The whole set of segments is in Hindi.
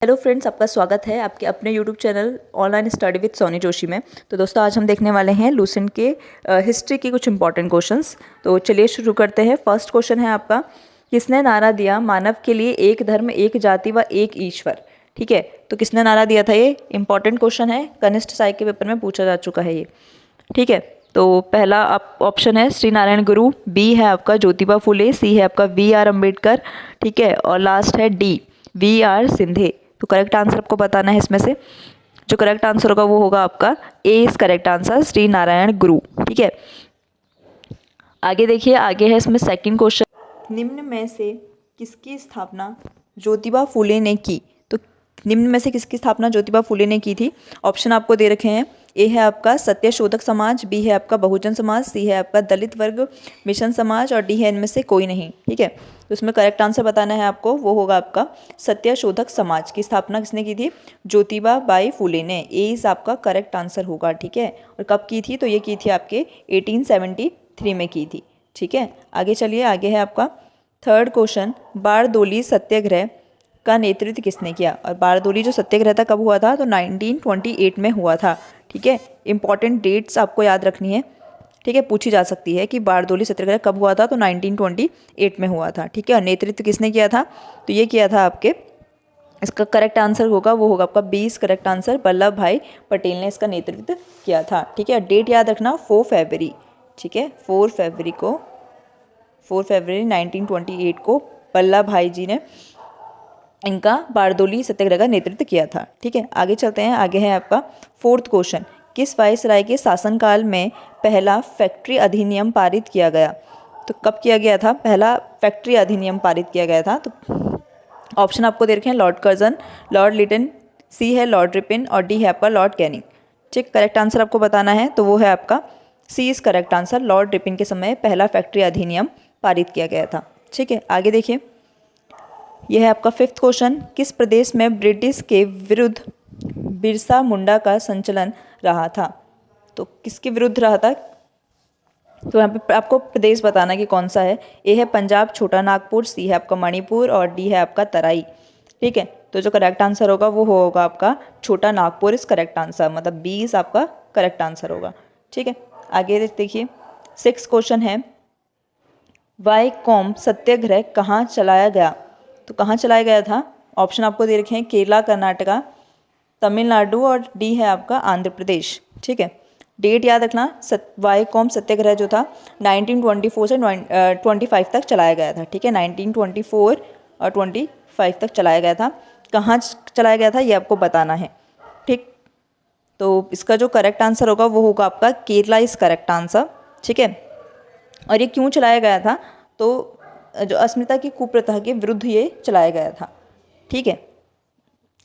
हेलो फ्रेंड्स, आपका स्वागत है आपके अपने YouTube channel online study with Sony Joshi में। तो दोस्तों, आज हम देखने वाले हैं लूसेंट के हिस्ट्री की कुछ इंपॉर्टेंट क्वेश्चंस। तो चलिए शुरू करते हैं। फर्स्ट क्वेश्चन है आपका, किसने नारा दिया मानव के लिए एक धर्म एक जाति व एक ईश्वर। ठीक है, तो किसने नारा दिया था, ये इंपॉर्टेंट क्वेश्चन है, कनिष्ठ साई के पेपर में पूछा जा चुका है ये। ठीक है, तो पहला आप ऑप्शन है श्री नारायण गुरु, बी है आपका ज्योतिबा फुले, सी है आपका वी.आर. अम्बेडकर, ठीक है, और लास्ट है डी वी.आर. सिंधे। तो करेक्ट आंसर आपको बताना है इसमें से। जो करेक्ट आंसर होगा वो होगा आपका A is correct answer, Shri Narayana Guru. ठीक है, आगे देखिए, आगे है इसमें सेकंड क्वेश्चन, निम्न में से किसकी स्थापना ज्योतिबा फुले ने की। तो निम्न में से किसकी स्थापना ज्योतिबा फुले ने की थी। ऑप्शन आपको दे रखे हैं, ए है आपका सत्यशोधक समाज, बी है आपका बहुजन समाज, सी है आपका दलित वर्ग मिशन समाज और डी है इनमें से कोई नहीं। ठीक है, तो इसमें करेक्ट आंसर बताना है आपको, वो होगा आपका सत्यशोधक समाज की स्थापना किसने की थी, ज्योतिबा बाई फुले ने। ए इज आपका करेक्ट आंसर होगा। ठीक है, और कब की थी, तो ये की थी आपके 1873 में की थी। ठीक है, आगे चलिए, आगे है आपका थर्ड क्वेश्चन, बारदोली सत्याग्रह का नेतृत्व किसने किया। और बारदोली जो सत्याग्रह था कब हुआ था, तो 1928 में हुआ था। ठीक है, इंपॉर्टेंट डेट्स आपको याद रखनी है। ठीक है, पूछी जा सकती है कि बारदोली सत्याग्रह कब हुआ था, तो 1928 में हुआ था। ठीक है, और नेतृत्व किसने किया था, तो ये किया था आपके, इसका करेक्ट आंसर होगा वो होगा आपका 20 करेक्ट आंसर, वल्लभ भाई पटेल ने इसका नेतृत्व किया था। ठीक है, डेट याद रखना 4 फरवरी। ठीक है, 4 फरवरी 1928 को वल्लभ भाई जी ने इनका बारदोली सत्याग्रह का नेतृत्व किया था। ठीक है, आगे चलते हैं। आगे है आपका फोर्थ क्वेश्चन, किस वायसराय के शासनकाल में पहला फैक्ट्री अधिनियम पारित किया गया। तो कब किया गया था पहला फैक्ट्री अधिनियम पारित किया गया था। तो ऑप्शन आपको दे रखे हैं, Lord Curzon, Lord Lytton, C है लॉर्ड रिपिन और डी है आपका लॉर्ड कैनिंग। ठीक, करेक्ट आंसर आपको बताना है, तो वो है आपका C is correct answer, Lord Ripon के समय पहला फैक्ट्री अधिनियम पारित किया गया था। ठीक है, आगे देखिए, यह है आपका फिफ्थ क्वेश्चन, किस प्रदेश में ब्रिटिश के विरुद्ध बिरसा मुंडा का संचलन रहा था। तो किसके विरुद्ध रहा था, तो यहाँ पे आपको प्रदेश बताना कि कौन सा है। ए है पंजाब, छोटा नागपुर, सी है आपका मणिपुर और डी है आपका तराई। ठीक है, तो जो करेक्ट आंसर होगा वो होगा आपका छोटा नागपुर इस करेक्ट आंसर, मतलब बी इज आपका करेक्ट आंसर होगा। ठीक है, आगे देखिए, सिक्स क्वेश्चन है, वाईकॉम सत्याग्रह कहाँ चलाया गया। तो कहाँ चलाया गया था, ऑप्शन आपको दे रखे हैं, केरला, कर्नाटका, तमिलनाडु और डी है आपका आंध्र प्रदेश। ठीक है, डेट याद रखना, वाईकॉम सत्याग्रह जो था 1924 से 25 तक चलाया गया था। ठीक है, 1924 और 25 तक चलाया गया था। कहाँ चलाया गया था ये आपको बताना है। ठीक, तो इसका जो करेक्ट आंसर होगा वो होगा आपका केरला इज करेक्ट आंसर। ठीक है, और ये क्यों चलाया गया था, तो जो अस्मिता की कुप्रथा के विरुद्ध ये चलाया गया था। ठीक है,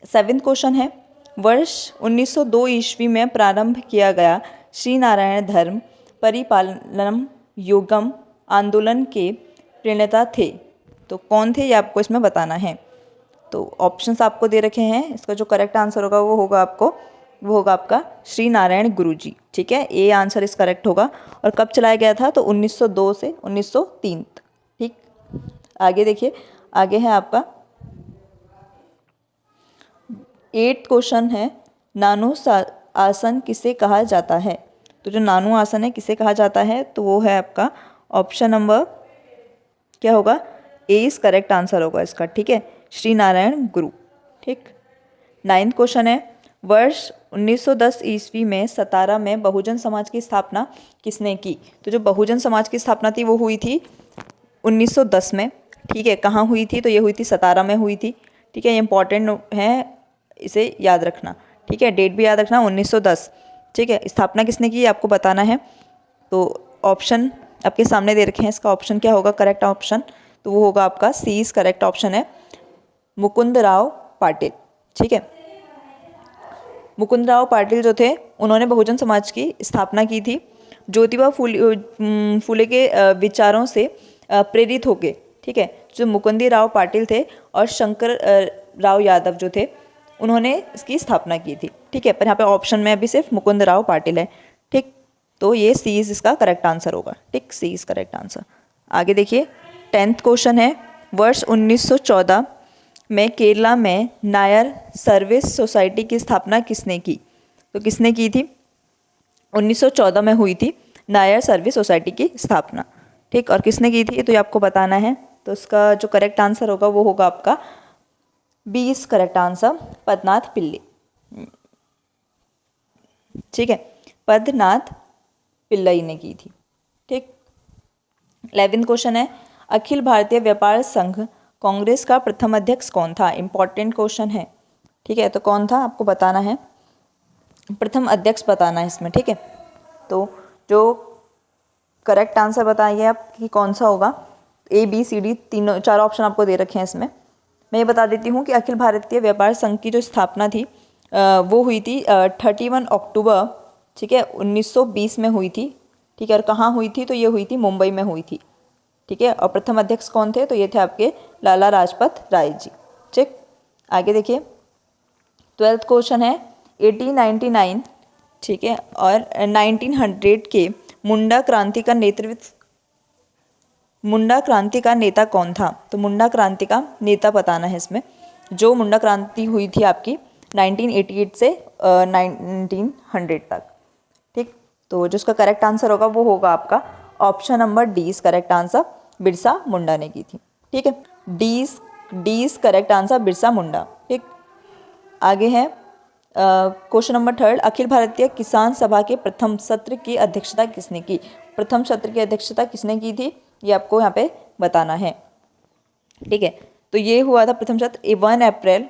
सेवेंथ क्वेश्चन है, वर्ष 1902 ईस्वी में प्रारंभ किया गया श्री नारायण धर्म परिपालनम योगम आंदोलन के प्रणेता थे। तो कौन थे ये आपको इसमें बताना है। तो ऑप्शंस आपको दे रखे हैं, इसका जो करेक्ट आंसर होगा वो होगा आपका श्री नारायण गुरु जी। ठीक है, ए आंसर इस करेक्ट होगा। और कब चलाया गया था, तो 1902 से 1903। ठीक, आगे देखिए, आगे है आपका 8th क्वेश्चन है, नानु आसन किसे कहा जाता है। तो जो नानु आसन है किसे कहा जाता है, तो वो है आपका ऑप्शन नंबर क्या होगा, ए इज करेक्ट आंसर होगा इसका। ठीक है, श्री नारायण गुरु। ठीक, 9th क्वेश्चन है, वर्ष 1910 ईस्वी में सतारा में बहुजन समाज की स्थापना किसने की। तो जो बहुजन समाज की स्थापना थी वो हुई थी 1910 में। ठीक है, कहाँ हुई थी, तो ये हुई थी सतारा में हुई थी। ठीक है, इंपॉर्टेंट है, इसे याद रखना। ठीक है, डेट भी याद रखना 1910। ठीक है, स्थापना किसने की आपको बताना है। तो ऑप्शन आपके सामने दे रखे हैं, इसका ऑप्शन क्या होगा करेक्ट ऑप्शन, तो वो होगा आपका सी इज करेक्ट ऑप्शन है, मुकुंदराव पाटिल। ठीक है, मुकुंदराव पाटिल जो थे उन्होंने बहुजन समाज की स्थापना की थी ज्योतिबा फुले के विचारों से प्रेरित होके। ठीक है, जो मुकुंदी राव पाटिल थे और शंकर राव यादव जो थे उन्होंने इसकी स्थापना की थी। ठीक है, पर यहाँ पे ऑप्शन में अभी सिर्फ मुकुंद राव पाटिल है। ठीक, तो ये सी इज इसका करेक्ट आंसर होगा। ठीक, सी इज करेक्ट आंसर। आगे देखिए, 10th क्वेश्चन है, वर्ष 1914 में केरला में नायर सर्विस सोसाइटी की स्थापना किसने की? तो किसने की थी? 1914 में हुई थी नायर सर्विस सोसाइटी की स्थापना। ठीक, और किसने की थी तो ये आपको बताना है। तो इसका जो करेक्ट आंसर होगा वो होगा आपका 20 करेक्ट आंसर, पदनाथ पिल्ली। ठीक है, पदनाथ पिल्लई ने की थी। ठीक, 11वां क्वेश्चन है, अखिल भारतीय व्यापार संघ कांग्रेस का प्रथम अध्यक्ष कौन था? इंपॉर्टेंट क्वेश्चन है। ठीक है, तो कौन था आपको बताना है, प्रथम अध्यक्ष बताना है इसमें। ठीक है, तो जो करेक्ट आंसर बताइए आप कि कौन सा होगा। ABCD तीनों 4 ऑप्शन आपको दे रखे हैं इसमें। मैं ये बता देती हूँ कि अखिल भारतीय व्यापार संघ की जो स्थापना थी वो हुई थी 31 अक्टूबर, ठीक है, 1920 में हुई थी। ठीक है, और कहाँ हुई थी तो ये हुई थी मुंबई में हुई थी। ठीक है, और प्रथम अध्यक्ष कौन थे तो ये थे आपके लाला लाजपत राय जी। ठीक, आगे देखिए 12वां क्वेश्चन है, 1899, ठीक है, और 1900 के मुंडा क्रांति का नेता कौन था? तो मुंडा क्रांति का नेता बताना है इसमें। जो मुंडा क्रांति हुई थी आपकी 1988 से 1900 तक। ठीक, तो जो उसका करेक्ट आंसर होगा वो होगा आपका option number D is correct answer, Birsa Munda ने की थी। ठीक है, D is correct answer, Birsa Munda. ठीक, आगे है क्वेश्चन नंबर 3, अखिल भारतीय किसान सभा के प्रथम सत्र की अध्यक्षता किसने की? प्रथम सत्र की अध्यक्षता किसने की थी ये आपको यहाँ पे बताना है। ठीक है, तो ये हुआ था प्रथम सत्र 1 अप्रैल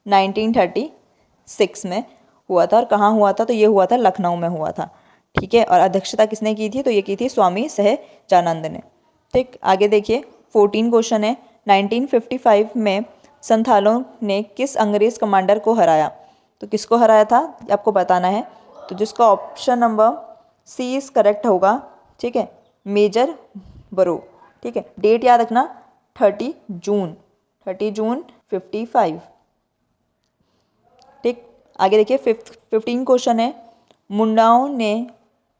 1936 में हुआ था। और कहाँ हुआ था तो ये हुआ था लखनऊ में हुआ था। ठीक है, और अध्यक्षता किसने की थी तो ये की थी स्वामी सहजानंद ने। ठीक, आगे देखिए 14 क्वेश्चन है, 1955 में संथालों ने किस अंग्रेज कमांडर को हराया? तो किसको हराया था आपको बताना है। तो जिसका option number C is correct होगा। ठीक है, मेजर बरो। ठीक है, डेट याद रखना 30 जून 55। ठीक, आगे देखिए 15 क्वेश्चन है, मुंडाओं ने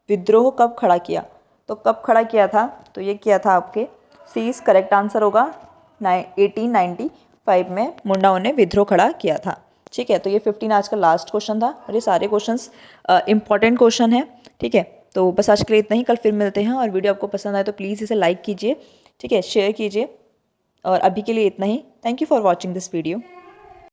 विद्रोह कब खड़ा किया? तो कब खड़ा किया था तो ये किया था आपके सी इज करेक्ट आंसर होगा 1895 में मुंडाओं ने विद्रोह खड़ा किया था। ठीक है, तो ये 15 आज का लास्ट क्वेश्चन था और ये सारे क्वेश्चंस इंपॉर्टेंट क्वेश्चन है। ठीक है, तो बस आज के लिए इतना ही, कल फिर मिलते हैं। और वीडियो आपको पसंद आए तो प्लीज़ इसे लाइक कीजिए, ठीक है, शेयर कीजिए। और अभी के लिए इतना ही। Thank you for watching this video.